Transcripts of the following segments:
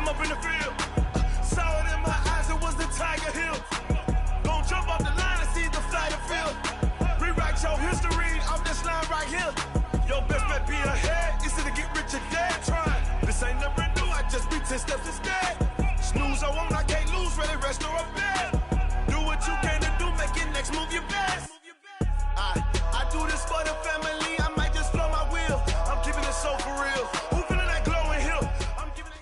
I'm up in the field. Saw it in my eyes, it was the Tiger Hill. Gon' jump off the line and see the flight of field. Rewrite your history off this line right here. Your best bet be ahead, easy to get rich or dead trying. This ain't never new, I just be 10 steps instead. Snooze I won't, I can't lose, really rest or up bed. Do what you can to do, make your next move your best. I do this for the family, I might just flow my wheel. I'm keeping it so for real. Who feeling that glowing hill? I'm giving it.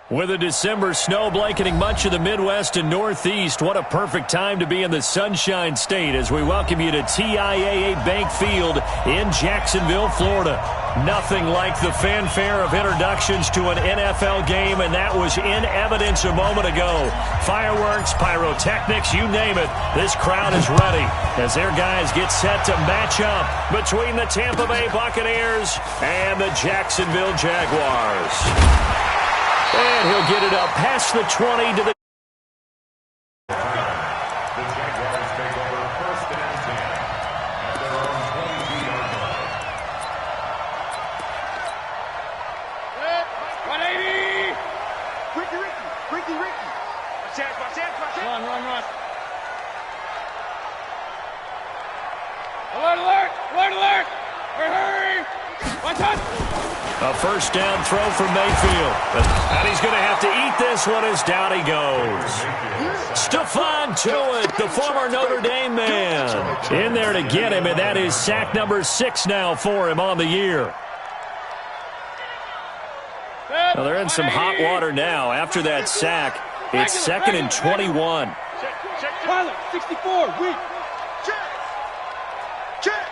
With a December snow blanketing much of the Midwest and Northeast, what a perfect time to be in the Sunshine State as we welcome you to TIAA Bank Field in Jacksonville, Florida. Nothing like the fanfare of introductions to an NFL game, and that was in evidence a moment ago. Fireworks, pyrotechnics, you name it. This crowd is ready as their guys get set to match up between the Tampa Bay Buccaneers and the Jacksonville Jaguars. And he'll get it up past the 20 to the... The Jaguars take over first and 10 at their own 22-yard line. 180! Ricky! Watch out. Run. Alert! Hurry! Watch out! A first down throw from Mayfield. And he's going to have to eat this one as down he goes. Stephon Tuitt, the former Notre Dame man, in there to get him, and that is sack number 6 now for him on the year. Well, they're in some hot water now. After that sack, it's 2nd and 21. Pilot, 64, weak. Check.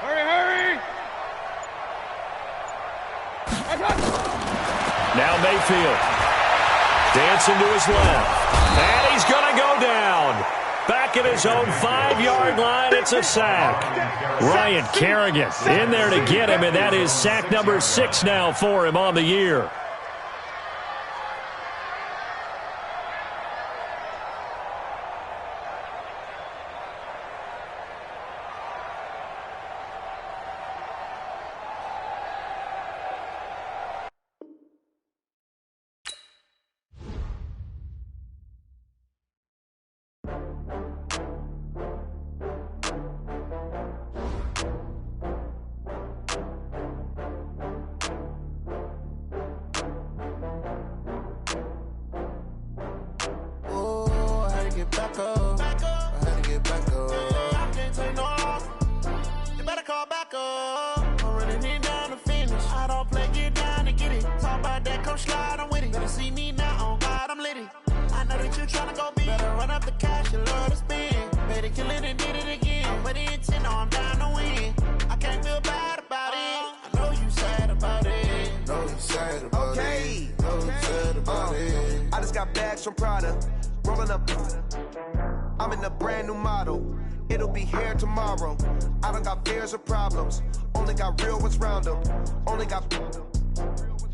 Hurry. Now Mayfield. Dancing to his left. And he's going to go down. Back at his own 5-yard line, it's a sack. Ryan Kerrigan in there to get him, and that is sack number 6 now for him on the year. From Prada, rolling up. I'm in a brand new model. It'll be here tomorrow. I don't got fears or problems. Only got real ones round them. Only got.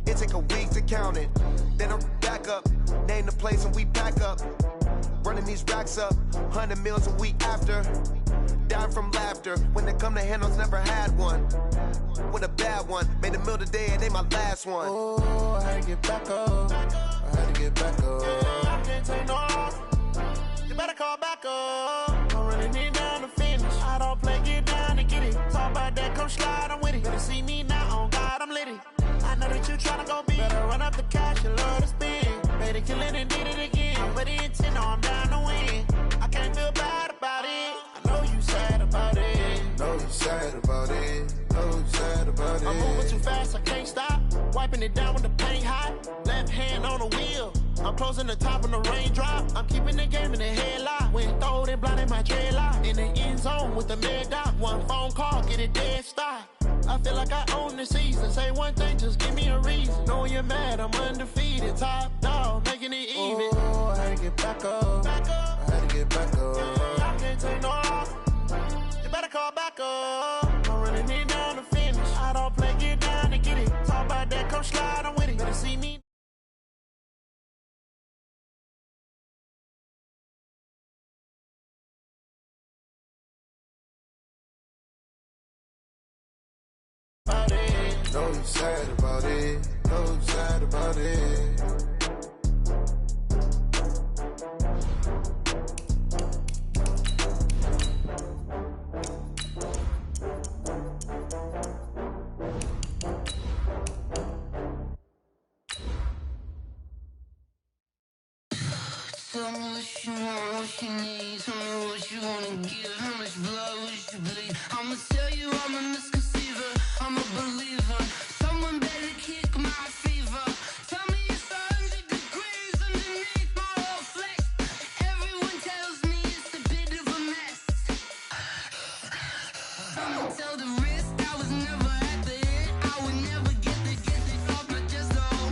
It take a week to count it. Then I'm back up. Name the place and we pack up. Running these racks up. 100 meals a week after. Dying from laughter. When they come to handles, never had one. With a bad one. Made a meal today and they my last one. Oh, I had to get back up. I can't take no off. You better call back up. I'm running it down to finish. I don't play, get down and get it. Talk about that, come slide, I'm with it. Better see me now, on God, I'm litty. I know that you tryna go big. Better run up the cash, you love to spin. Better kill it and did it again. I'm with the intent, no, I'm down to win. I can't feel bad about it. I know you sad about it. I'm moving too fast, I can't stop. Wiping it down with the paint hot. Left hand on the wheel. I'm closing the top of the raindrop. I'm keeping the game in the headlock. When throwed and blinded my dreadlock. In the end zone with the mad dot. One phone call, get it dead stop. I feel like I own the season. Say one thing, just give me a reason. Knowing you're mad, I'm undefeated. Top dog, making it even. Oh, I had to get back up. I can't take no off. You better call back up. I'm running it down to finish. I don't play, get down and get it. Talk about that, come slide, I'm with it. Better see me. No, you sad about it. No, you sad about it. Tell me what you want, what you need. Tell me what you wanna give. How much blood would you bleed? I'ma tell you I'm a misconceiver. I'm a believer. Someone better kick my fever. Tell me it's 100 degrees underneath my whole flesh. Everyone tells me it's a bit of a mess. I'ma tell the risk I was never at the end. I would never get it off my chest. Oh,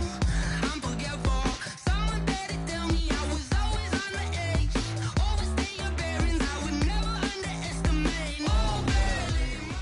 I'm forgetful. Someone better tell me I was always on the edge. Overstay your bearings. I would never underestimate. Oh, barely.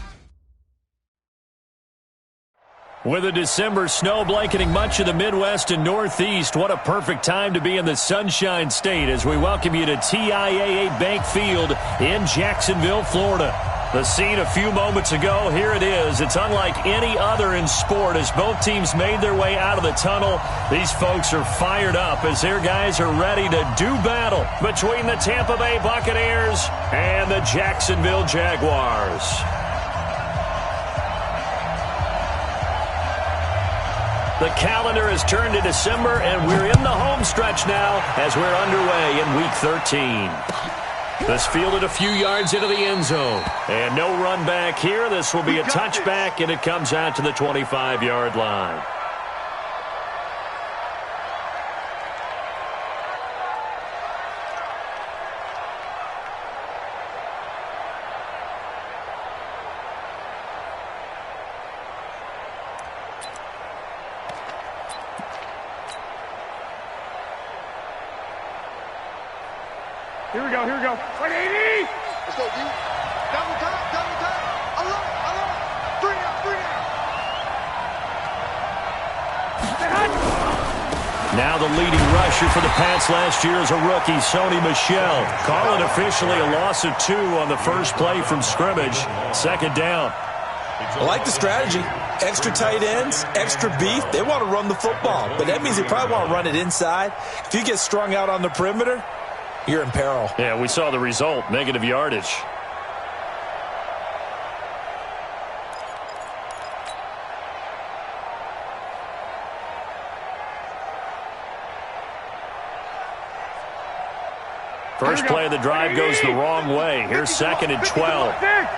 With a December snow blanketing much of the Midwest and Northeast, what a perfect time to be in the Sunshine State as we welcome you to TIAA Bank Field in Jacksonville, Florida. The scene a few moments ago, here it is. It's unlike any other in sport as both teams made their way out of the tunnel. These folks are fired up as their guys are ready to do battle between the Tampa Bay Buccaneers and the Jacksonville Jaguars. The calendar has turned to December, and we're in the home stretch now as we're underway in Week 13. This fielded a few yards into the end zone. And no run back here. This will be a touchback, and it comes out to the 25-yard line. Here we go. 180! Let's go, D. Double time. I love it. 3 out. Now the leading rusher for the Pats last year is a rookie, Sony Michel. Call it officially a loss of 2 on the first play from scrimmage. Second down. I like the strategy. Extra tight ends, extra beef. They want to run the football, but that means they probably want to run it inside. If you get strung out on the perimeter, you're in peril. Yeah, we saw the result, negative yardage. First play of the drive goes the wrong way. Here's 2nd and 12. Check.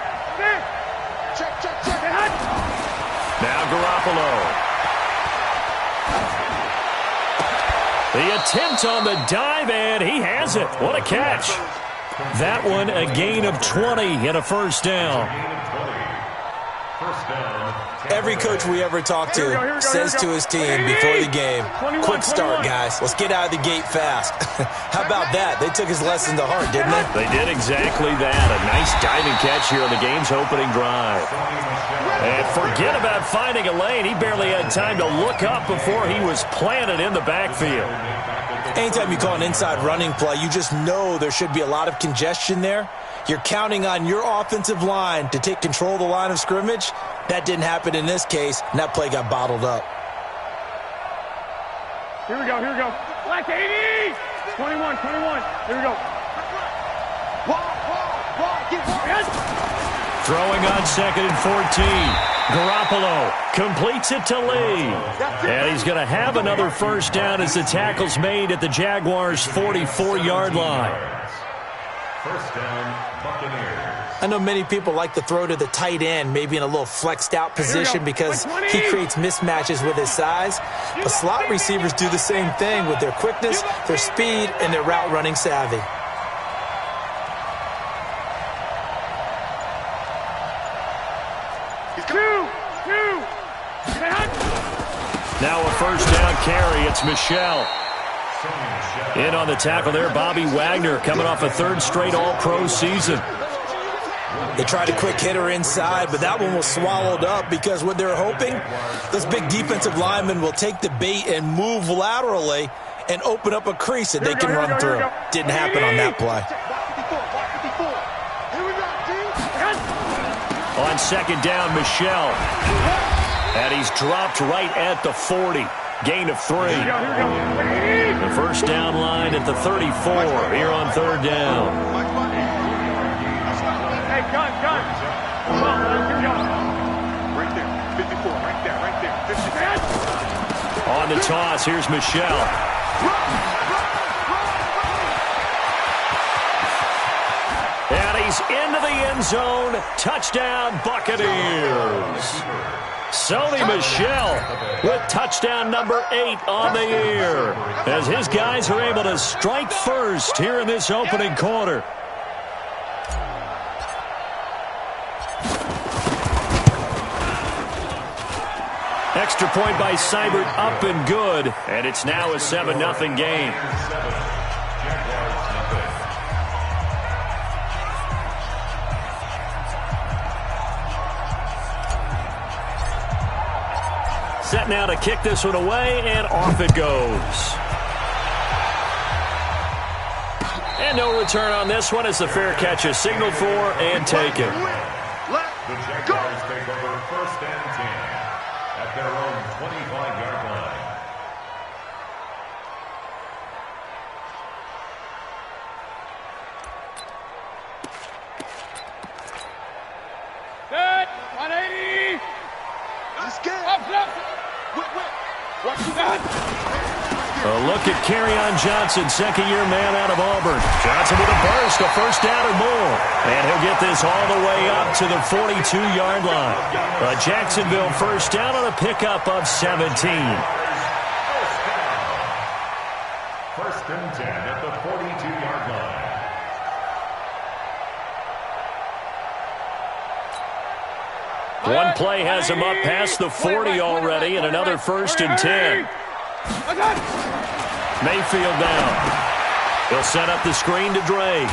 Now Garoppolo. The attempt on the dive, and he has it. What a catch. That one, a gain of 20 and a first down. Every coach we ever talk to says to his team before the game, quick start, guys. Let's get out of the gate fast. How about that? They took his lesson to heart, didn't they? They did exactly that. A nice diving catch here on the game's opening drive. And forget about finding a lane. He barely had time to look up before he was planted in the backfield. Anytime you call an inside running play, you just know there should be a lot of congestion there. You're counting on your offensive line to take control of the line of scrimmage. That didn't happen in this case, and that play got bottled up. Here we go. Black 80! 21. Here we go. Throwing on 2nd and 14. Garoppolo completes it to Lee. And he's going to have another first down as the tackle's made at the Jaguars' 44-yard line. First down, Buccaneers. I know many people like to throw to the tight end, maybe in a little flexed out position because he creates mismatches with his size. But slot receivers do the same thing with their quickness, their speed, and their route running savvy. Now a first down carry. It's Michel. In on the tackle there, Bobby Wagner, coming off a 3rd straight All-Pro season. They tried a quick hitter inside, but that one was swallowed up because what they're hoping, this big defensive lineman will take the bait and move laterally and open up a crease that they can run through. Didn't happen on that play. On 2nd down, Michel. And he's dropped right at the 40. Gain of 3. The first down line at the 34 here on third down. Hey, gun. Come on, here we go. Right there. 54, right there. 50. On the toss, here's Michelle. And he's into the end zone. Touchdown, Buccaneers. Sony Michel with touchdown number 8 on the year as his guys are able to strike first here in this opening quarter. Extra point by Seibert, up and good, and it's now a 7-0 game. Set now to kick this one away, and off it goes. And no return on this one as the fair catch is signaled for and taken. The Jaguars take over 1st and 10 at their own 25-yard line. Good. 180. Let's get Up. Watch that. A look at Kerryon Johnson, second-year man out of Auburn. Johnson with a burst, a first down or more. And he'll get this all the way up to the 42-yard line. A Jacksonville first down on a pickup of 17. First and 10 at the 42-yard line. One play has him up past the 40 already, and another 1st and 10. Mayfield down. He'll set up the screen to Dre.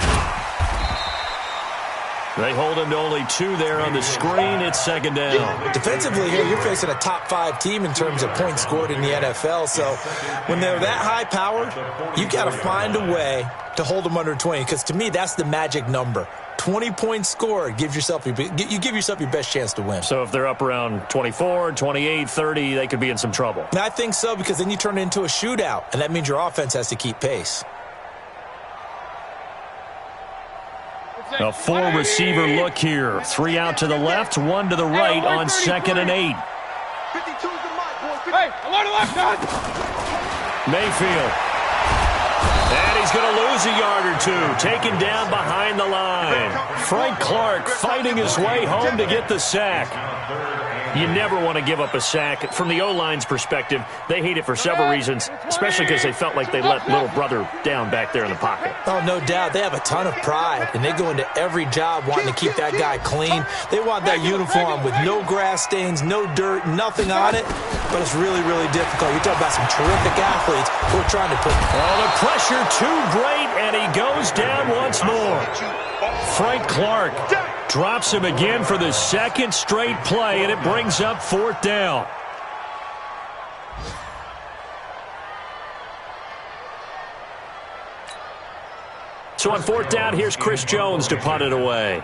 They hold him to only 2 there on the screen. It's second down. Defensively here, you're facing a top 5 team in terms of points scored in the NFL. So when they're that high-powered, you got to find a way to hold them under 20, because to me, that's the magic number. 20 points scored, you give yourself your best chance to win. So if they're up around 24, 28, 30, they could be in some trouble. I think so, because then you turn it into a shootout, and that means your offense has to keep pace. A 4-receiver look here. 3 out to the left, 1 to the right on 2nd and 8. 52's the mic, boys. Hey, along the left side. Mayfield. And he's going to lose a yard or 2. Taken down behind the line. Frank Clark fighting his way home to get the sack. You never want to give up a sack. From the O-line's perspective, they hate it for several reasons, especially because they felt like they let little brother down back there in the pocket. Oh, no doubt. They have a ton of pride, and they go into every job wanting to keep that guy clean. They want that uniform with no grass stains, no dirt, nothing on it, but it's really, really difficult. You're talking about some terrific athletes who are trying to put... Oh, the pressure too great, and he goes down once more. Frank Clark drops him again for the 2nd straight play, and it brings up 4th down. So on 4th down, here's Chris Jones to punt it away.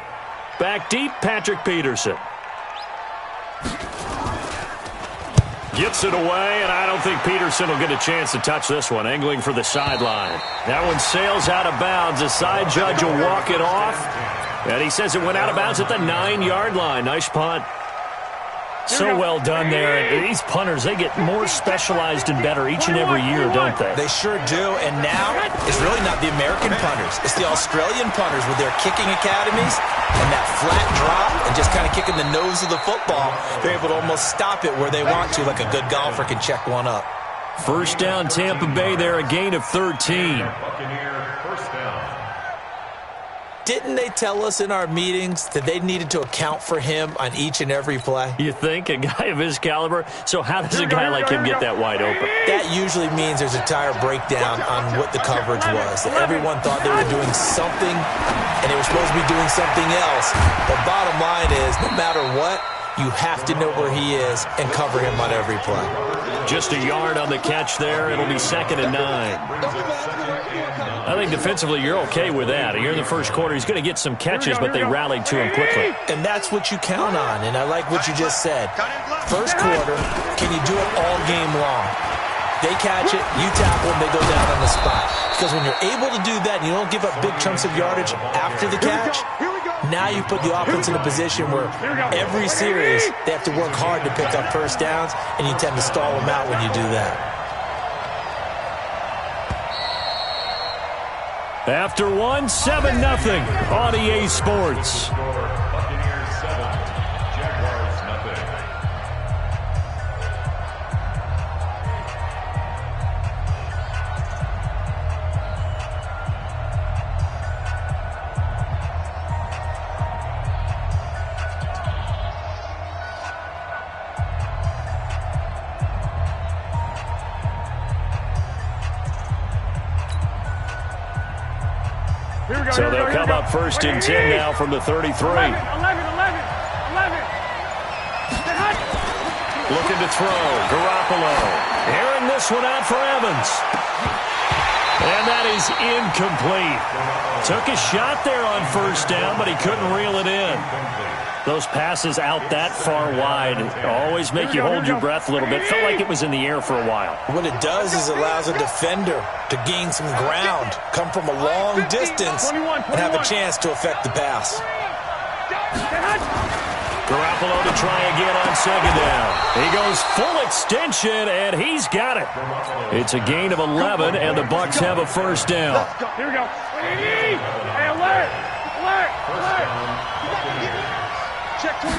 Back deep, Patrick Peterson. Gets it away, and I don't think Peterson will get a chance to touch this one. Angling for the sideline. That one sails out of bounds. The side judge will walk it off. And he says it went out of bounds at the 9-yard line. Nice punt. So well done there. And these punters, they get more specialized and better each and every year, don't they? They sure do. And now it's really not the American punters. It's the Australian punters with their kicking academies and that flat drop and just kind of kicking the nose of the football. They're able to almost stop it where they want to, like a good golfer can check one up. First down, Tampa Bay there, a gain of 13. Buccaneer first down. Didn't they tell us in our meetings that they needed to account for him on each and every play? You think? A guy of his caliber? So how does a guy like him get that wide open? That usually means there's a tire breakdown on what the coverage was. That everyone thought they were doing something, and they were supposed to be doing something else. But bottom line is, no matter what, you have to know where he is and cover him on every play. Just a yard on the catch there. It'll be 2nd and 9. I think defensively you're okay with that. Here in the first quarter, he's going to get some catches, but they rallied to him quickly. And that's what you count on, and I like what you just said. First quarter, can you do it all game long? They catch it, you tackle them, they go down on the spot. Because when you're able to do that and you don't give up big chunks of yardage after the catch, now you put the offense in a position where every series they have to work hard to pick up first downs, and you tend to stall them out when you do that. After 1, 7-0 on EA Sports. Buccaneers 7, Jaguars nothing. So they'll come up 1st and 10 now from the 33. 11. Looking to throw. Garoppolo. Airing this one out for Evans. And that is incomplete. Took a shot there on 1st down, but he couldn't reel it in. Those passes out that far wide always make you hold your breath a little bit. Felt like it was in the air for a while. What it does is allows a defender to gain some ground, come from a long distance, and have a chance to affect the pass. Garoppolo to try again on 2nd down. He goes full extension, and he's got it. It's a gain of 11, and the Bucs have a 1st down. Here we go. Hey, alert! Check 20.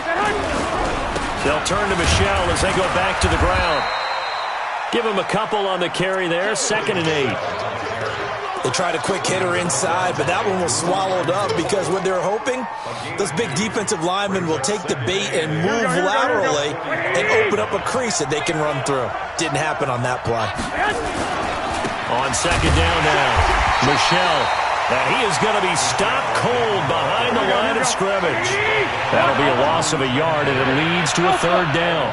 They'll turn to Michelle as they go back to the ground. Give him a couple on the carry there. 2nd and 8. They tried a quick hitter inside, but that one was swallowed up because what they're hoping, those big defensive linemen will take the bait and move laterally and open up a crease that they can run through. Didn't happen on that play. On 2nd down now, Michelle. And he is going to be stopped cold behind the line of scrimmage. That'll be a loss of a yard, and it leads to a 3rd down.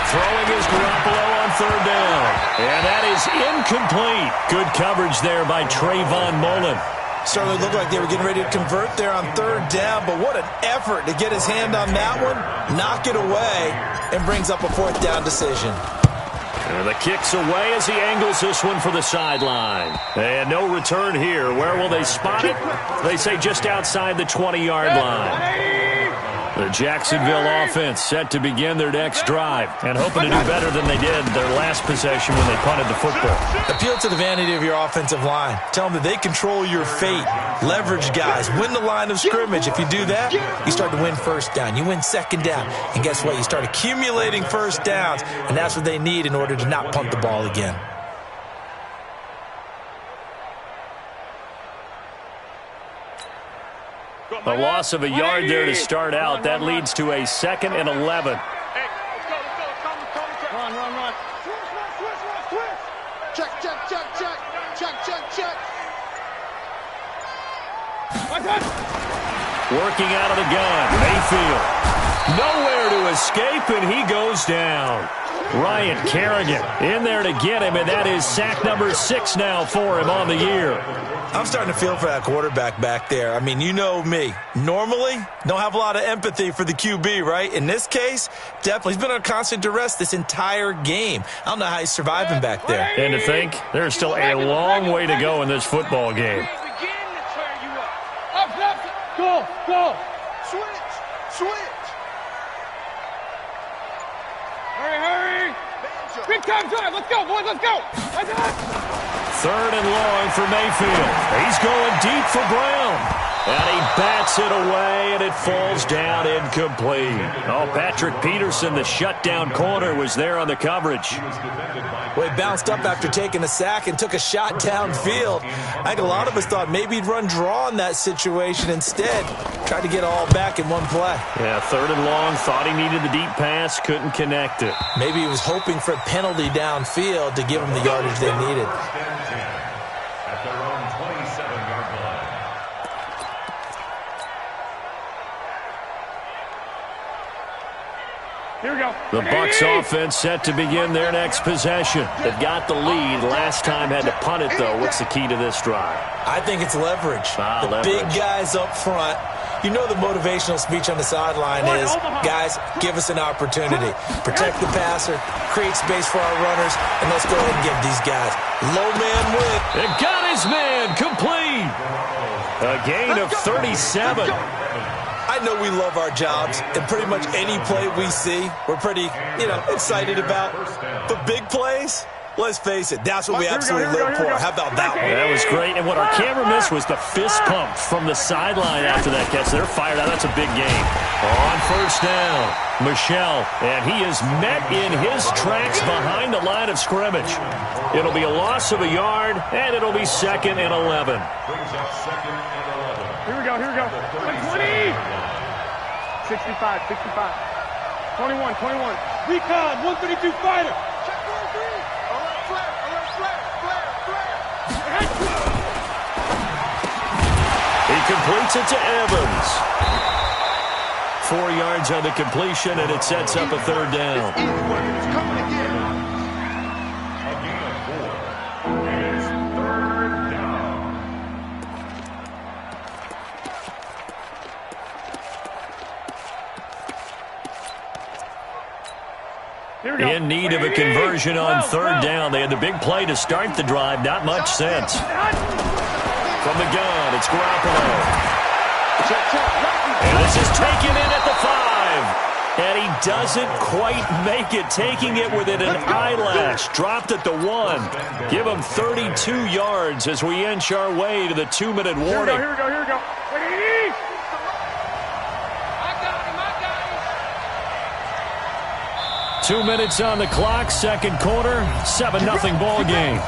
Throwing is Garoppolo on 3rd down. And that is incomplete. Good coverage there by Trayvon Mullen. Certainly looked like they were getting ready to convert there on 3rd down, but what an effort to get his hand on that one, knock it away, and brings up a 4th down decision. And the kick's away as he angles this one for the sideline. And no return here. Where will they spot it? They say just outside the 20-yard line. The Jacksonville offense set to begin their next drive and hoping to do better than they did their last possession when they punted the football. Appeal to the vanity of your offensive line. Tell them that they control your fate. Leverage guys. Win the line of scrimmage. If you do that, you start to win 1st down. You win 2nd down. And guess what? You start accumulating 1st downs, and that's what they need in order to not punt the ball again. A loss of a yard there to start out. That leads to a 2nd and 11. Hey, let's go. Run. Switch. Check. Working out of the gun. Mayfield. Nowhere to escape, and he goes down. Ryan Kerrigan in there to get him, and that is sack number 6 now for him on the year. I'm starting to feel for that quarterback back there. I mean, you know me. Normally, don't have a lot of empathy for the QB, right? In this case, definitely. He's been on constant duress this entire game. I don't know how he's surviving back there. And to think, there's still a long way to go in this football game. Go. Switch. Hurry. Big time drive. Let's go, boys. Let's go. 3rd and long for Mayfield. He's going deep for Brown. And he bats it away, and it falls down incomplete. Oh, Patrick Peterson, the shutdown corner, was there on the coverage. Well, he bounced up after taking a sack and took a shot downfield. I think a lot of us thought maybe he'd run draw in that situation. Instead, tried to get it all back in one play. Yeah, 3rd and long, thought he needed the deep pass, couldn't connect it. Maybe he was hoping for a penalty downfield to give him the yardage they needed. At their own 27-yard line. Here we go. The Bucs offense set to begin their next possession. They've got the lead. Last time had to punt it, though. What's the key to this drive? I think it's leverage. Leverage. Big guys up front. You know the motivational speech on the sideline is, guys, give us an opportunity. Protect the passer, create space for our runners, and let's go ahead and give these guys low man win. It got his man complete. A gain of 37. I know we love our jobs, and pretty much any play we see, we're pretty, excited about. But big plays, let's face it, that's what we absolutely live for. How about that one? That was great. And what our camera missed was the fist pump from the sideline after that catch. They're fired out. That's a big game. On first down, Michel, and he is met in his tracks behind the line of scrimmage. It'll be a loss of a yard, and it'll be 2nd and 11. Brings up 2nd and 11. Here we go. 20! 65. 21. Recon, 132 fighter. Check 1-3. Alert, flare. He completes it to Evans. 4 yards on the completion, and it sets up a 3rd down. It's coming again. A gain of 4. It's 3rd down. Here we go. In need of a conversion on 3rd down. They had the big play to start the drive. Not much sense. From the gun, it's Garoppolo. And this is taken in at the 5. And he doesn't quite make it, taking it within an eyelash. Dropped at the 1. Give him 32 yards as we inch our way to the 2-minute warning. Here we go. 2 minutes on the clock, 2nd quarter, 7-0 ball game.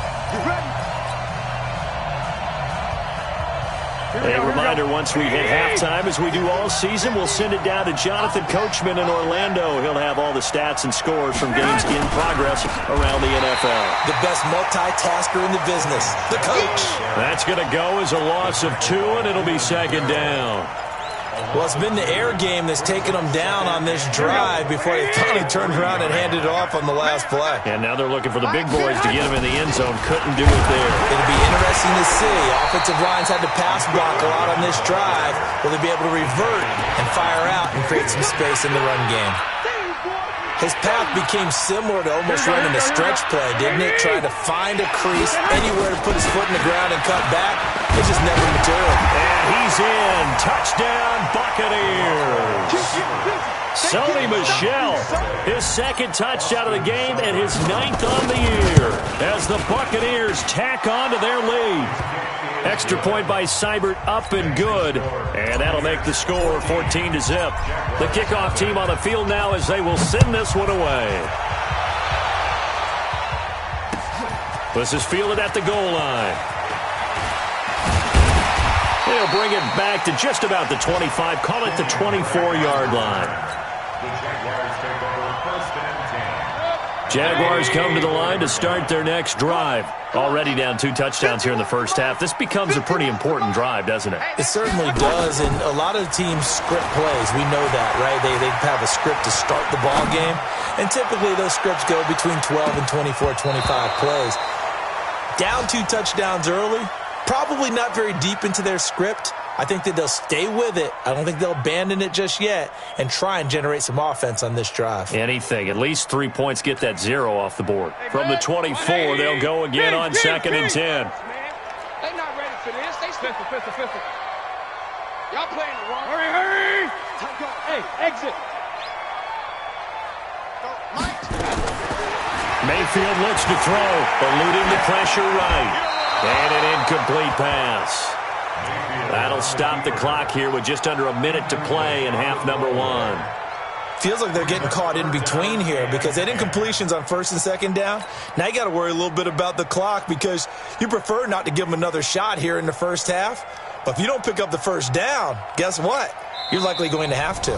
A reminder, once we hit halftime, as we do all season, we'll send it down to Jonathan Coachman in Orlando. He'll have all the stats and scores from games in progress around the NFL. The best multitasker in the business, the coach. That's going to go as a loss of 2, and it'll be 2nd down. Well, it's been the air game that's taken them down on this drive before they finally turned around and handed it off on the last play. And now they're looking for the big boys to get him in the end zone. Couldn't do it there. It'll be interesting to see. Offensive lines had to pass block a lot on this drive. Will they be able to revert and fire out and create some space in the run game? His path became similar to almost running a stretch play, didn't it? Trying to find a crease, anywhere to put his foot in the ground and cut back. It just never materialized. And he's in. Touchdown, Buccaneers. Sony Michel, his 2nd touchdown of the game and his 9th on the year as the Buccaneers tack on to their lead. Extra point by Seibert, up and good, and that'll make the score 14-0. The kickoff team on the field now as they will send this one away. This is fielded at the goal line. They'll bring it back to just about the 25, call it the 24-yard line. The Jaguars take over 1st and 10. Jaguars come to the line to start their next drive. Already down 2 touchdowns here in the first half. This becomes a pretty important drive, doesn't it? It certainly does, and a lot of teams script plays. We know that, right? They have a script to start the ball game, and typically those scripts go between 12 and 24, 25 plays. Down 2 touchdowns early, probably not very deep into their script. I think that they'll stay with it. I don't think they'll abandon it just yet and try and generate some offense on this drive. Anything. At least 3 points, get that 0 off the board. From the 24, they'll go again on 2nd and 10. They're not ready for this. They pistol. Y'all playing the wrong. Hurry. Hey, exit. Mayfield looks to throw, eluding the pressure right. And an incomplete pass. That'll stop the clock here with just under a minute to play in half number 1. Feels like they're getting caught in between here because they did incompletions on 1st and 2nd down. Now you got to worry a little bit about the clock because you prefer not to give them another shot here in the first half. But if you don't pick up the 1st down, guess what? You're likely going to have to.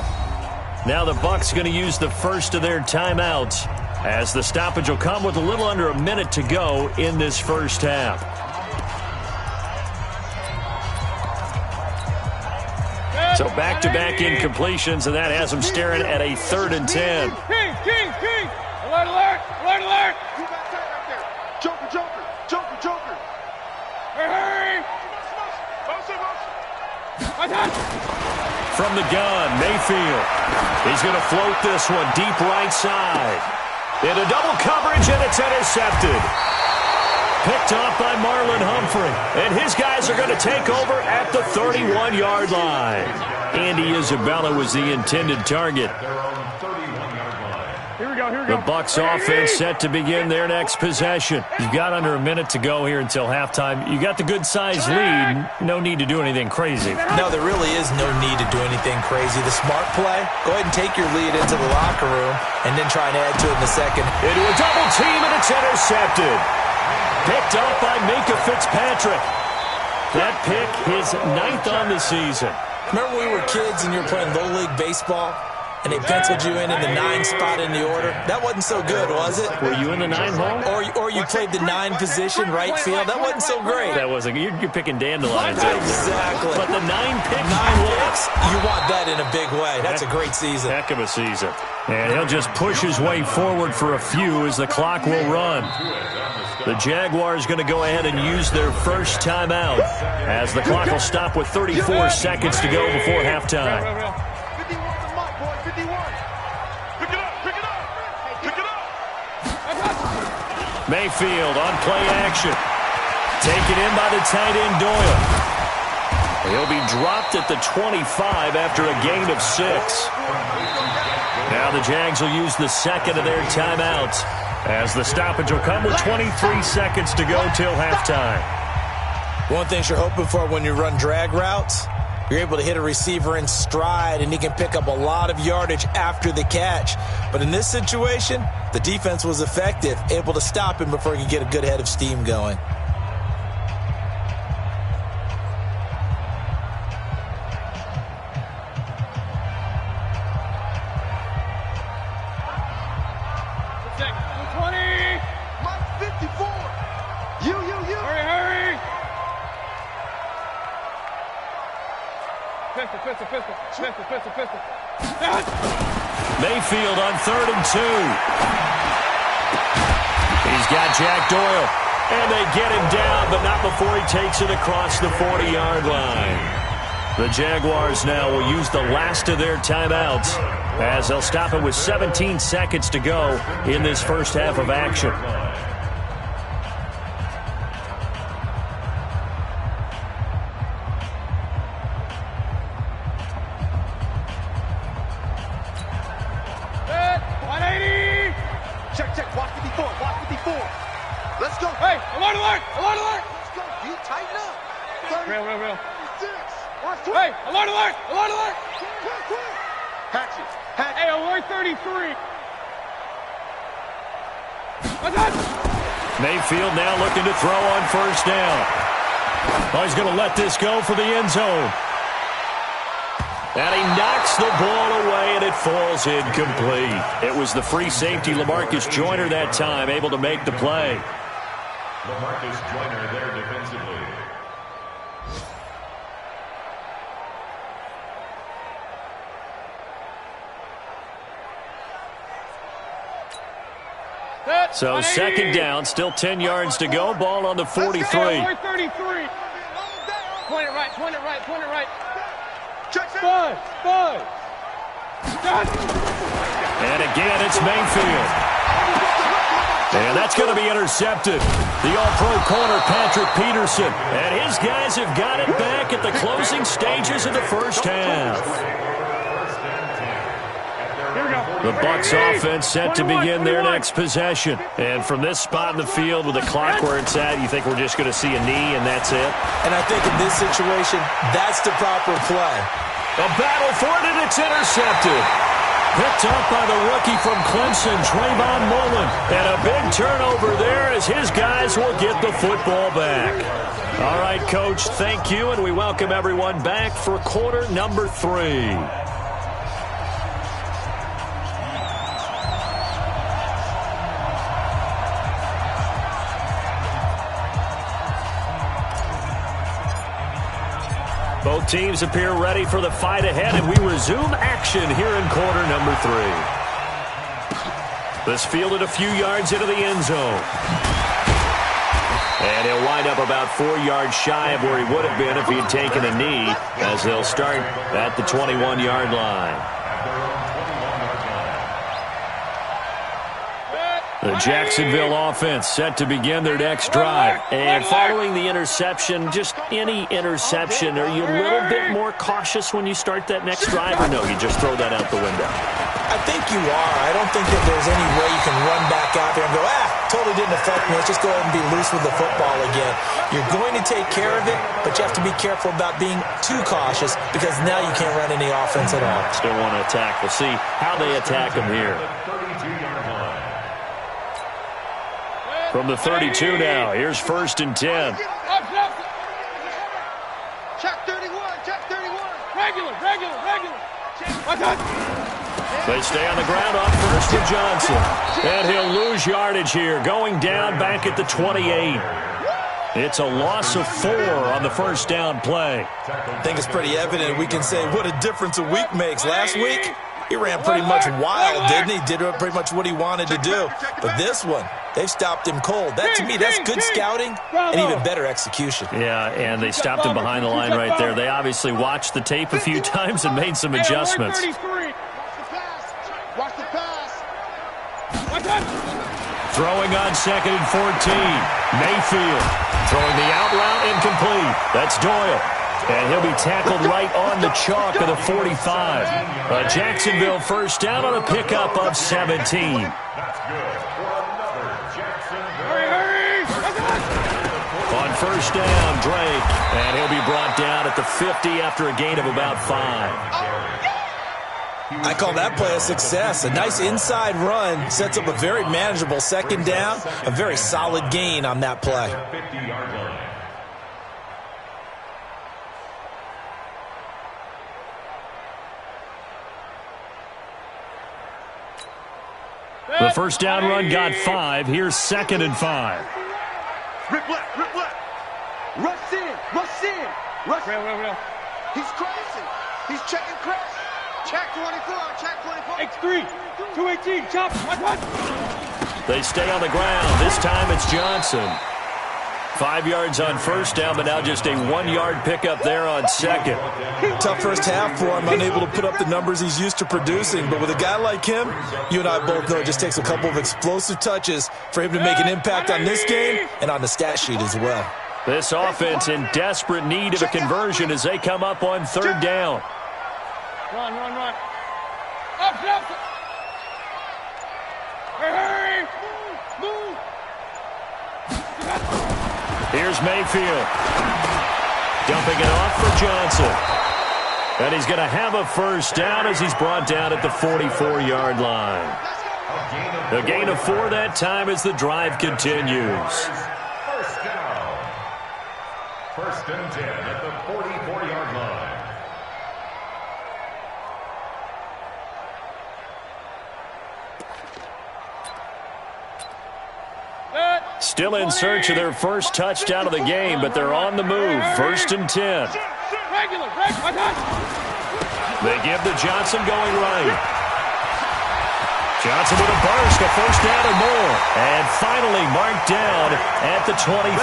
Now the Bucs going to use the first of their timeouts as the stoppage will come with a little under a minute to go in this first half. So back-to-back incompletions, and that has them staring at a 3rd and 10. King! Alert, alert! Alert, alert! You got tight right there. Joker! Hurry! From the gun, Mayfield. He's going to float this one deep right side. Into double coverage, and it's intercepted. Picked off by Marlon Humphrey. And his guys are going to take over at the 31-yard line. Andy Isabella was the intended target. Here we go. The Bucs offense set to begin their next possession. You've got under a minute to go here until halftime. You got the good-sized lead. No need to do anything crazy. No, there really is no need to do anything crazy. The smart play, go ahead and take your lead into the locker room and then try and add to it in the second. Into a double team, and it's intercepted. Picked up by Minka Fitzpatrick. That pick, his 9th on the season. Remember when we were kids and you were playing Little League Baseball? And they penciled you in the 9 spot in the order. That wasn't so good, was it? Were you in the 9 hole? Or you played the 9 position, right field. That wasn't so great. That wasn't. You're picking dandelions. Exactly. But the 9 picks. 9 picks. You want that in a big way. That's a great season. Heck of a season. And he'll just push his way forward for a few as the clock will run. The Jaguars going to go ahead and use their first timeout as the clock will stop with 34 seconds to go before halftime. Mayfield on play action. Taken in by the tight end Doyle. He'll be dropped at the 25 after a gain of 6. Now the Jags will use the second of their timeouts as the stoppage will come with 23 seconds to go till halftime. One thing you're hoping for when you run drag routes, you're able to hit a receiver in stride, and he can pick up a lot of yardage after the catch. But in this situation, the defense was effective, able to stop him before he could get a good head of steam going. Pistol. Mayfield on 3rd and 2. He's got Jack Doyle. And they get him down, but not before he takes it across the 40-yard line. The Jaguars now will use the last of their timeouts as they'll stop it with 17 seconds to go in this first half of action. Check. Watch 54. Let's go. Hey, alert. Let's go. You tighten up. 30, real. 36. Hey, alert. Hatchet. Hey, alert 33. Mayfield now looking to throw on first down. Oh, he's going to let this go for the end zone. And he knocks the ball away, and it falls incomplete. It was the free safety, LaMarcus Joyner, that time, able to make the play. LaMarcus Joyner there defensively. So second down, still 10 yards to go. Ball on the 43. 33. Point it right. Bud. And again, it's Mayfield. And that's going to be intercepted. The all-pro corner, Patrick Peterson. And his guys have got it back at the closing stages of the first half. The Bucs offense set to begin their next possession. And from this spot in the field with the clock where it's at, you think we're just going to see a knee and that's it? And I think in this situation, that's the proper play. A battle for it, and it's intercepted. Picked up by the rookie from Clemson, Trayvon Mullen. And a big turnover there as his guys will get the football back. All right, Coach, thank you, and we welcome everyone back for quarter number 3. Both teams appear ready for the fight ahead, and we resume action here in quarter number 3. This fielded a few yards into the end zone. And he'll wind up about 4 yards shy of where he would have been if he had taken a knee, as they'll start at the 21-yard line. The Jacksonville offense set to begin their next drive. And following the interception, just any interception, are you a little bit more cautious when you start that next drive, or no, you just throw that out the window? I think you are. I don't think that there's any way you can run back out there and go, totally didn't affect me. Let's just go ahead and be loose with the football again. You're going to take care of it, but you have to be careful about being too cautious because now you can't run any offense at all. Still want to attack. We'll see how they attack him here. From the 32 now, here's 1st and 10. Check 31, check 31. Regular. They stay on the ground on first with Johnson. And he'll lose yardage here, going down back at the 28. It's a loss of 4 on the first down play. I think it's pretty evident. We can say what a difference a week makes. Last week, he ran pretty much wild, didn't he? Did pretty much what he wanted to do. But this one, they've stopped him cold. That, to me, that's good scouting and even better execution. Yeah, and they stopped him behind the line right there. They obviously watched the tape a few times and made some adjustments. Watch the pass. Throwing on 2nd and 14. Mayfield throwing the out route incomplete. That's Doyle. And he'll be tackled right on the chalk of the 45. A Jacksonville first down on a pickup of 17. That's good for another Jacksonville. On first down, Drake. And he'll be brought down at the 50 after a gain of about 5. I call that play a success. A nice inside run sets up a very manageable 2nd down. A very solid gain on that play. 50-yard line. The first down run got 5. Here's 2nd and 5. Rip left. Rush in. Real. He's crazy. He's checking crash. Check 24. X3. 218. Chop. What? They stay on the ground. This time it's Johnson. 5 yards on first down, but now just a 1-yard pickup there on 2nd. Tough first half for him, unable to put up the numbers he's used to producing. But with a guy like him, you and I both know it just takes a couple of explosive touches for him to make an impact on this game and on the stat sheet as well. This offense in desperate need of a conversion as they come up on 3rd down. Run. Up. Hurry. Move. Here's Mayfield. Dumping it off for Johnson. And he's going to have a first down as he's brought down at the 44-yard line. A gain of 4 that time as the drive continues. First down. 1st and 10 at the 44-yard line. Still in search of their first touchdown of the game, but they're on the move. 1st and 10. They give to Johnson going right. Johnson with a burst, a first down and more. And finally marked down at the 23.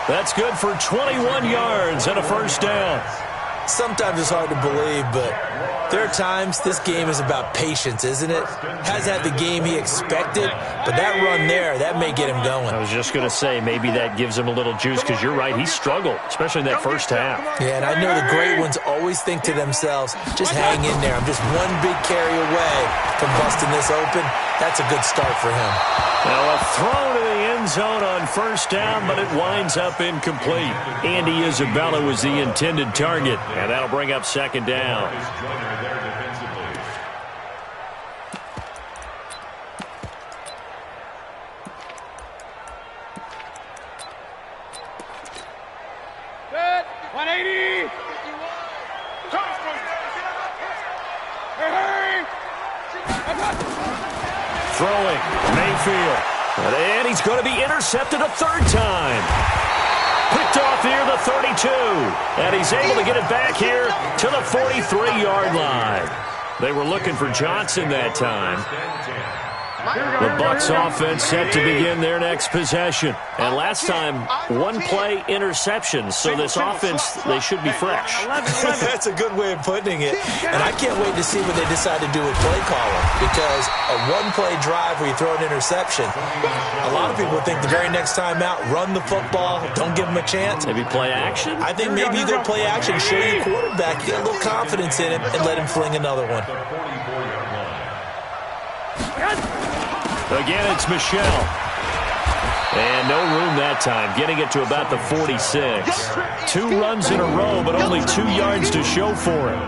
That's good for 21 yards and a first down. Sometimes it's hard to believe, but there are times this game is about patience, isn't it? Has had the game he expected, but that run there, that may get him going. I was just going to say, maybe that gives him a little juice, because you're right, he struggled, especially in that first half. Yeah, and I know the great ones always think to themselves, just hang in there. I'm just one big carry away from busting this open. That's a good start for him. Now a throw to the end zone on first down, but it winds up incomplete. Andy Isabella was the intended target, and that'll bring up 2nd down. Good. 180. Hurry. Throwing, Mayfield. And he's going to be intercepted a 3rd time. Picked off near the 32. And he's able to get it back here to the 43-yard line. They were looking for Johnson that time. The Bucs offense set to begin their next possession. And last time, one-play interception. So this offense, they should be fresh. That's a good way of putting it. And I can't wait to see what they decide to do with play calling. Because a one-play drive where you throw an interception, a lot of people think the very next time out, run the football, don't give them a chance. Maybe play action? I think maybe you go play action, show your quarterback, get a little confidence in him, and let him fling another one. Again, it's Michelle. And no room that time, getting it to about the 46. 2 runs in a row, but only 2 yards to show for it.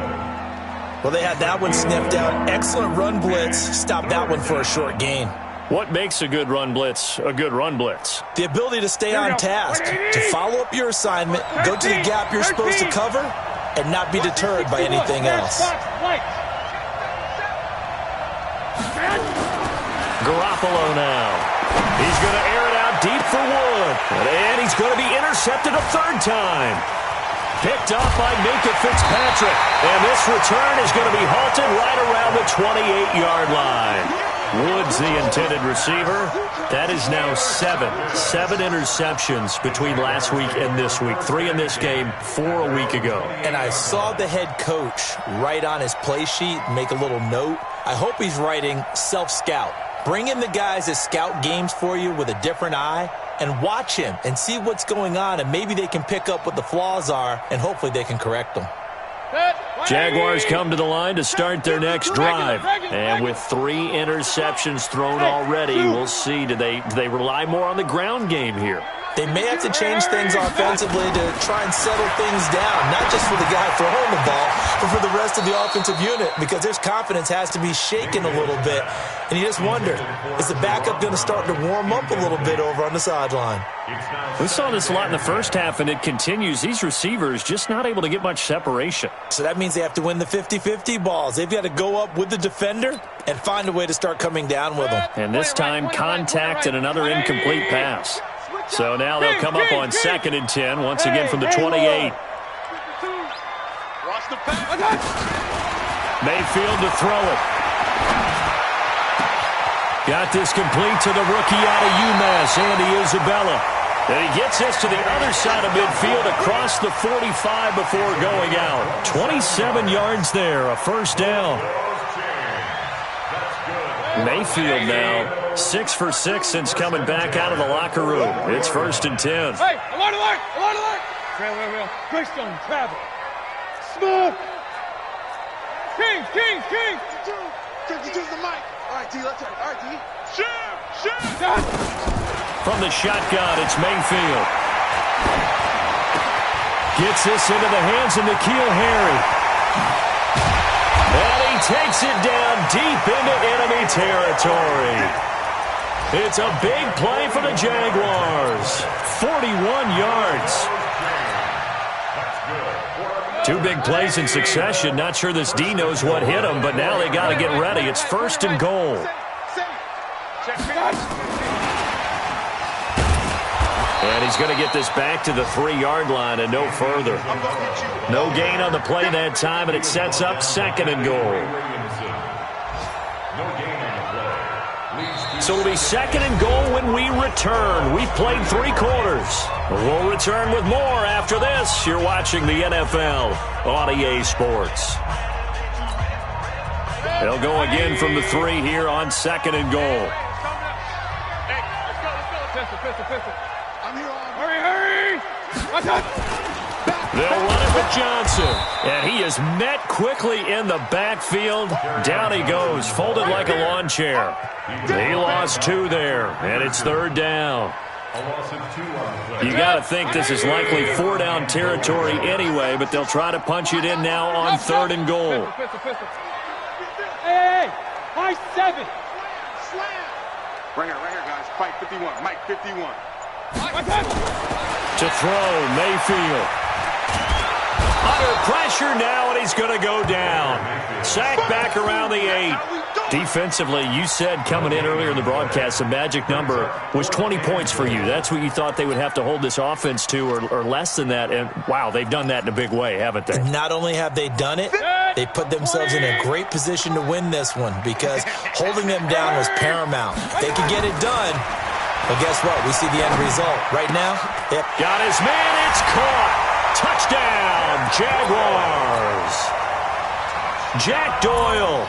Well, they had that one sniffed out. Excellent run blitz. Stopped that one for a short gain. What makes a good run blitz a good run blitz? The ability to stay on task, to follow up your assignment, go to the gap you're supposed to cover, and not be deterred by anything else. Garoppolo now. He's going to air it out deep for Wood. And he's going to be intercepted a third time. Picked up by Minka Fitzpatrick. And this return is going to be halted right around the 28-yard line. Wood's the intended receiver. That is now 7 interceptions between last week and this week. 3 in this game, 4 a week ago. And I saw the head coach write on his play sheet, make a little note. I hope he's writing self-scout. Bring in the guys that scout games for you with a different eye and watch him and see what's going on, and maybe they can pick up what the flaws are, and hopefully they can correct them. Jaguars come to the line to start their next drive. And with 3 interceptions thrown already, we'll see. Do they rely more on the ground game here? They may have to change things offensively to try and settle things down, not just for the guy throwing the ball, but for the rest of the offensive unit, because their confidence has to be shaken a little bit. And you just wonder, is the backup going to start to warm up a little bit over on the sideline? We saw this a lot in the first half, and it continues. These receivers just not able to get much separation. So that means they have to win the 50-50 balls. They've got to go up with the defender and find a way to start coming down with them. And this time, contact and another incomplete pass. So now they'll come up on 2nd and 10, once again from the 28. Mayfield to throw it. Got this complete to the rookie out of UMass, Andy Isabella. And he gets this to the other side of midfield across the 45 before going out. 27 yards there, a first down. Mayfield now 6 for 6 since coming back out of the locker room. It's 1st and 10. Hey, alert, alert, alert, alert. Real. Greystone, travel. Smoke. Kings. 52's the mic. All right, D, let's go. All right, D. Shoot. From the shotgun, it's Mayfield. Gets this into the hands of N'Keal Harry. And he takes it down deep into enemy territory. It's a big play for the Jaguars. 41 yards. 2 big plays in succession. Not sure this D knows what hit him, but now they got to get ready. It's 1st and goal. And he's going to get this back to the 3-yard line and no further. No gain on the play that time, and it sets up 2nd and goal. So it'll be 2nd and goal when we return. We've played 3 quarters. We'll return with more after this. You're watching the NFL on EA Sports. They'll go again from the 3 here on 2nd and goal. Hey, let's go. Pistol. I'm here on. Hurry. They'll run it with Johnson. And he is met quickly in the backfield. Down he goes, folded like a lawn chair. He lost 2 there, and it's 3rd down. You got to think this is likely 4-down territory anyway, but they'll try to punch it in now on 3rd and goal. Pistol. Hey, high 7. Slam. Right here, guys. Fight 51. Mike 51. To throw, Mayfield. Under pressure now, and he's going to go down. Sack back around the 8. Defensively, you said coming in earlier in the broadcast, the magic number was 20 points for you. That's what you thought they would have to hold this offense to, or less than that. And, wow, they've done that in a big way, haven't they? Not only have they done it, they put themselves in a great position to win this one because holding them down was paramount. They could get it done, but guess what? We see the end result. Right now, yep. Got his man. It's caught. Touchdown, Jaguars. Jack Doyle,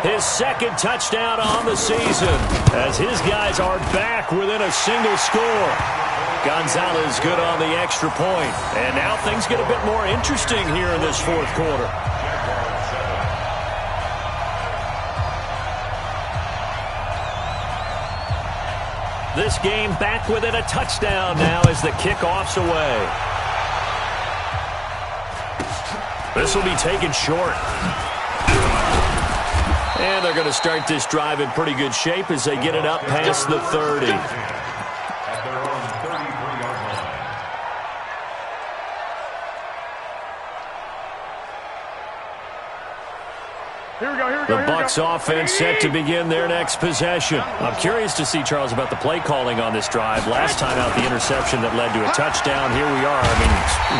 his second touchdown on the season as his guys are back within a single score. Gonzalez good on the extra point. And now things get a bit more interesting here in this fourth quarter. This game back within a touchdown now as the kickoff's away. This will be taken short. And they're going to start this drive in pretty good shape as they get it up past the 30. At their own 33-yard line. Here we go. The Bucs offense set to begin their next possession. I'm curious to see, Charles, about the play calling on this drive. Last time out, the interception that led to a touchdown. Here we are. I mean,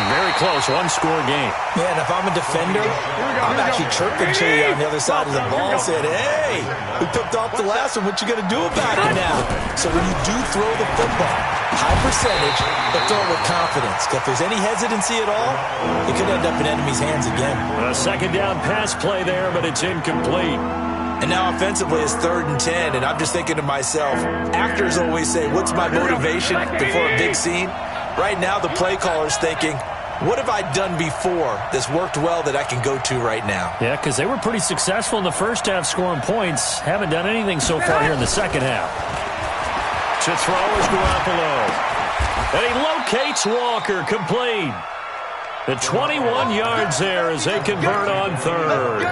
very close, one-score game. Yeah, and if I'm a defender, I'm actually chirping Chili on the other side of the ball, saying, hey, we picked off the last one. What you going to do about it now? So when you do throw the football, high percentage, but throw it with confidence. If there's any hesitancy at all, it could end up in enemy's hands again. A second down pass play there, but it's incomplete. And now offensively it's 3rd and 10, and I'm just thinking to myself, actors always say, what's my motivation before a big scene? Right now the play caller's thinking, what have I done before that's worked well that I can go to right now? Yeah, because they were pretty successful in the first half scoring points. Haven't done anything so far here in the second half. To throw is Garoppolo. And he locates Walker, complete. At 21 yards there as they convert on 3rd.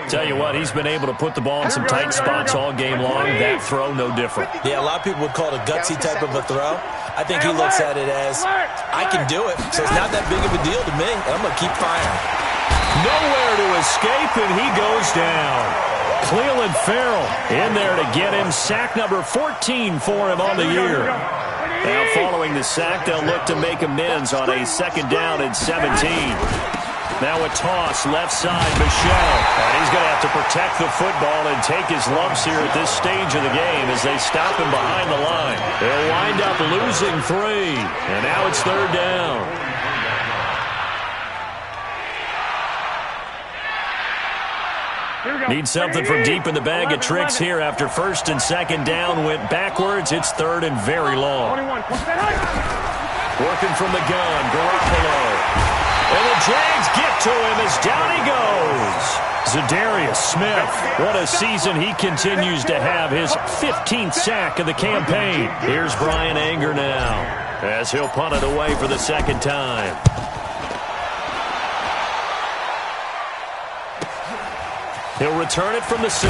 Tell you what, he's been able to put the ball in some tight spots all game long. That throw, no different. Yeah, a lot of people would call it a gutsy type of a throw. I think he looks at it as, I can do it, so it's not that big of a deal to me, and I'm going to keep firing. Nowhere to escape, and he goes down. Cleveland Farrell in there to get him. Sack number 14 for him on the year. Now following the sack, they'll look to make amends on a second down and 17. Now a toss, left side, Michel. And he's going to have to protect the football and take his lumps here at this stage of the game as they stop him behind the line. They'll wind up losing 3. And now it's 3rd down. Need something from deep in the bag of tricks here after 1st and 2nd down went backwards. It's 3rd and very long. Working from the gun, Garoppolo. And the Jags get to him as down he goes. Za'Darius Smith, what a season he continues to have. His 15th sack of the campaign. Here's Brian Anger now as he'll punt it away for the second time. He'll return it from the 6. A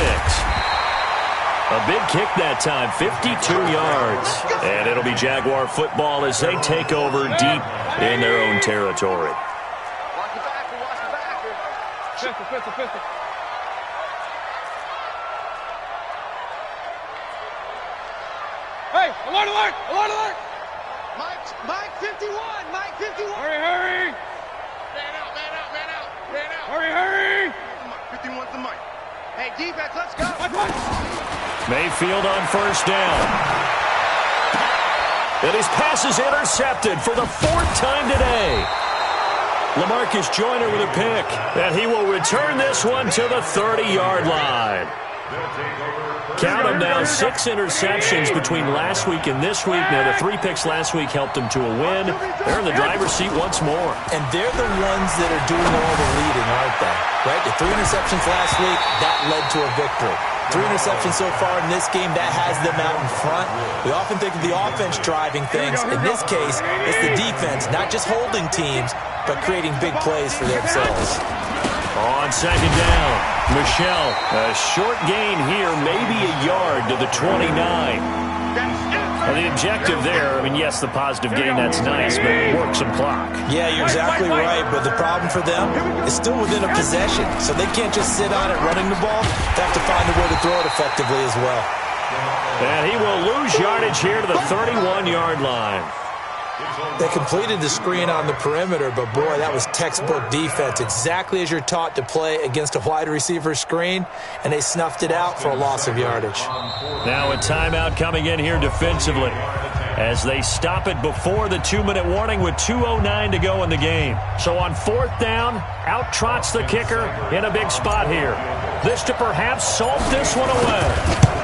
big kick that time, 52 yards. And it'll be Jaguar football as they take over deep in their own territory. Pistol. Hey, alert! Mike 51! Mike 51! Hurry! Man out! Hurry! 51's the Mike. Hey, defense, let's go! Mayfield on 1st down. And his pass is intercepted for the 4th time today. LaMarcus Joyner with a pick. And he will return this one to the 30-yard line. Count them now, 6 interceptions between last week and this week. Now, the 3 picks last week helped them to a win. They're in the driver's seat once more. And they're the ones that are doing all the leading, aren't they? Right? The 3 interceptions last week, that led to a victory. 3 interceptions so far in this game, that has them out in front. We often think of the offense driving things. In this case, it's the defense, not just holding teams, but creating big plays for themselves. On 2nd down, Michel, a short gain here, maybe a yard to the 29. Well, the objective there, I mean, yes, the positive gain, that's nice, but work some clock. Yeah, you're exactly right, but the problem for them is still within a possession, so they can't just sit on it running the ball. They have to find a way to throw it effectively as well. And he will lose yardage here to the 31-yard line. They completed the screen on the perimeter, but boy, that was textbook defense. Exactly as you're taught to play against a wide receiver screen, and they snuffed it out for a loss of yardage. Now a timeout coming in here defensively as they stop it before the 2-minute warning with 2:09 to go in the game. So on 4th down, out trots the kicker in a big spot here. This to perhaps salt this one away.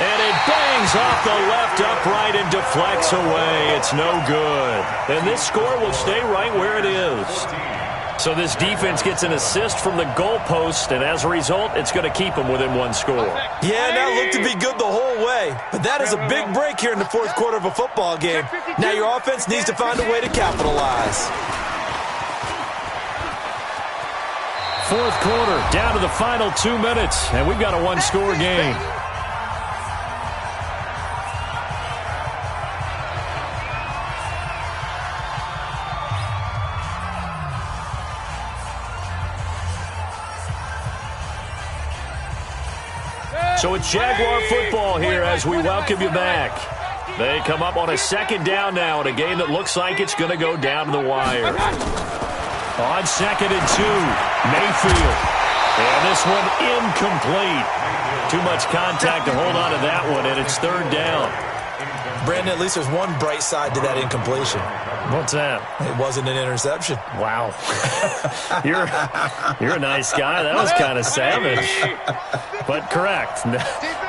And it bangs off the left upright and deflects away. It's no good. And this score will stay right where it is. So this defense gets an assist from the goalpost, and as a result, it's going to keep them within one score. Yeah, that looked to be good the whole way. But that is a big break here in the 4th quarter of a football game. Now your offense needs to find a way to capitalize. 4th quarter, down to the final 2 minutes, and we've got a one-score game. So it's Jaguar football here as we welcome you back. They come up on a 2nd down now in a game that looks like it's going to go down to the wire. On 2nd and 2, Mayfield. And this one incomplete. Too much contact to hold on to that one, and it's 3rd down. Brandon, at least there's one bright side to that incompletion. What's that? It wasn't an interception. Wow. You're a nice guy. That was kind of savage. But correct.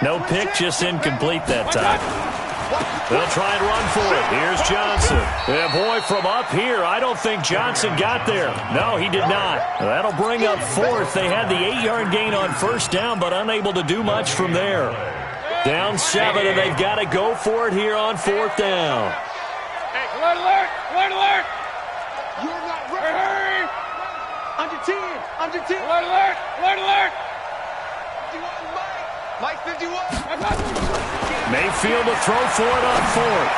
No pick, just incomplete that time. They'll try and run for it. Here's Johnson. Yeah, boy, from up here, I don't think Johnson got there. No, he did not. That'll bring up 4th. They had the 8-yard gain on 1st down, but unable to do much from there. Down 7, and they've got to go for it here on 4th down. Hey, alert, alert! Alert, alert! You're not ready! Hurry! Under 10! Under 10! Alert, alert! Alert, alert! 51, Mike! Mike 51! Mayfield to throw for it on 4th.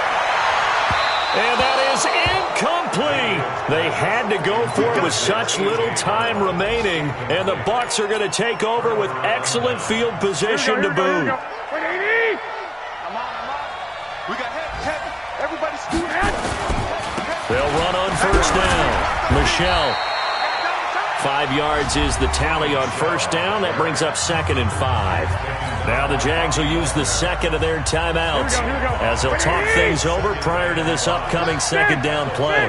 And that is incomplete. They had to go for it with such little time remaining, and the Bucs are going to take over with excellent field position to boot. They'll run on 1st down. Michelle. 5 yards is the tally on 1st down. That brings up 2nd and 5. Now the Jags will use the 2nd of their timeouts as they'll talk things over prior to this upcoming 2nd down play.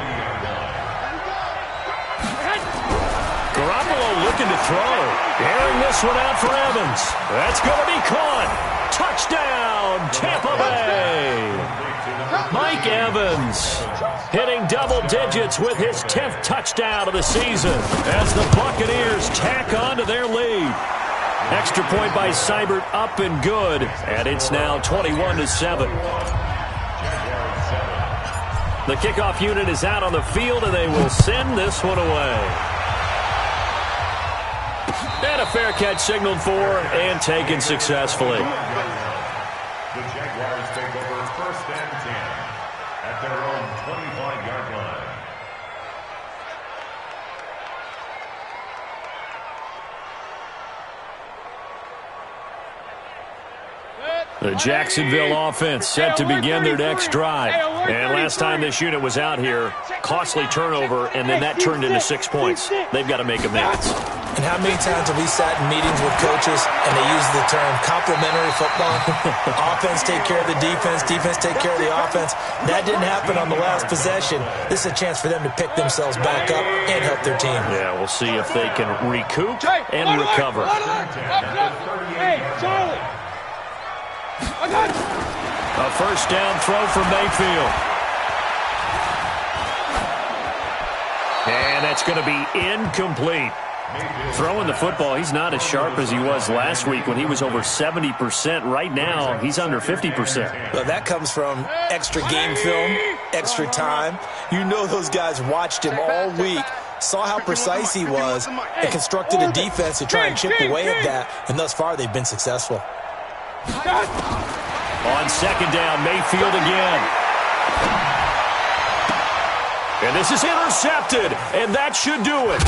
Garoppolo looking to throw. Airing this one out for Evans. That's going to be caught. Touchdown, Tampa Bay. Mike Evans hitting double digits with his 10th touchdown of the season as the Buccaneers tack on to their lead. Extra point by Seibert up and good, and it's now 21-7. The kickoff unit is out on the field, and they will send this one away. And a fair catch signaled for and taken successfully. The Jaguars take over 1st and 10 at their own 25-yard line. The Jacksonville offense set to begin their next drive. And last time this unit was out here, costly turnover, and then that turned into 6 points. They've got to make amends. And how many times have we sat in meetings with coaches and they use the term complementary football? Offense take care of the defense, defense take care of the offense. That didn't happen on the last possession. This is a chance for them to pick themselves back up and help their team. Yeah, we'll see if they can recoup and recover. Hey, Charlie! A 1st down throw from Mayfield. And that's going to be incomplete. Throwing the football, he's not as sharp as he was last week when he was over 70%. Right now, he's under 50%. Well, that comes from extra game film, extra time. You know those guys watched him all week, saw how precise he was, and constructed a defense to try and chip away at that. And thus far, they've been successful. On second down, Mayfield again. And this is intercepted, and that should do it.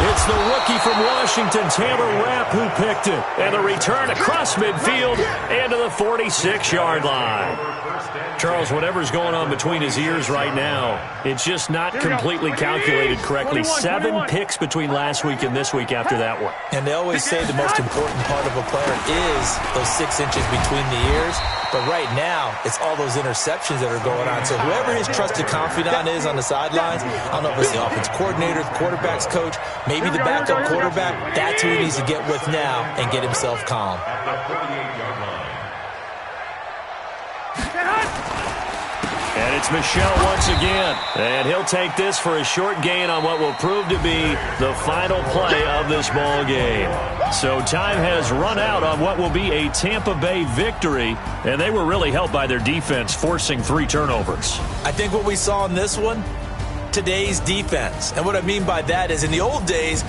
It's the rookie from Washington, Taylor Rapp, who picked it. And the return across midfield into the 46-yard line. Charles, whatever's going on between his ears right now, it's just not completely calculated correctly. 7 picks between last week and this week after that one. And they always say the most important part of a player is those 6 inches between the ears. But right now, it's all those interceptions that are going on. So whoever his trusted confidant is on the sidelines, I don't know if it's the offense coordinator, the quarterback's coach, maybe the backup quarterback, that's who he needs to get with now and get himself calm. And it's Michel once again. And he'll take this for a short gain on what will prove to be the final play of this ball game. So time has run out on what will be a Tampa Bay victory. And they were really helped by their defense, forcing 3 turnovers. I think what we saw in this one, today's defense. And what I mean by that is in the old days,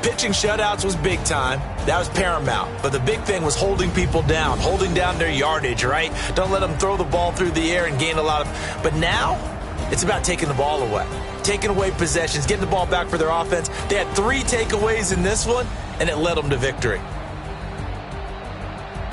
pitching shutouts was big time. That was paramount. But the big thing was holding people down, holding down their yardage, right? Don't let them throw the ball through the air and gain a lot of... But now, it's about taking the ball away. Taking away possessions, getting the ball back for their offense. They had 3 takeaways in this one, and it led them to victory.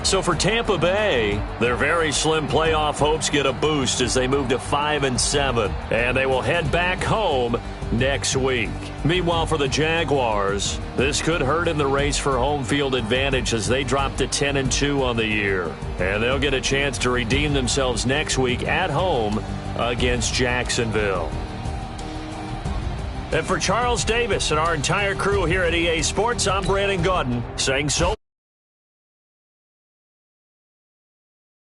So for Tampa Bay, their very slim playoff hopes get a boost as they move to 5-7. And they will head back home next week. Meanwhile, for the Jaguars, this could hurt in the race for home field advantage as they drop to 10-2 on the year. And they'll get a chance to redeem themselves next week at home against Jacksonville. And for Charles Davis and our entire crew here at EA Sports, I'm Brandon Gaudin saying so.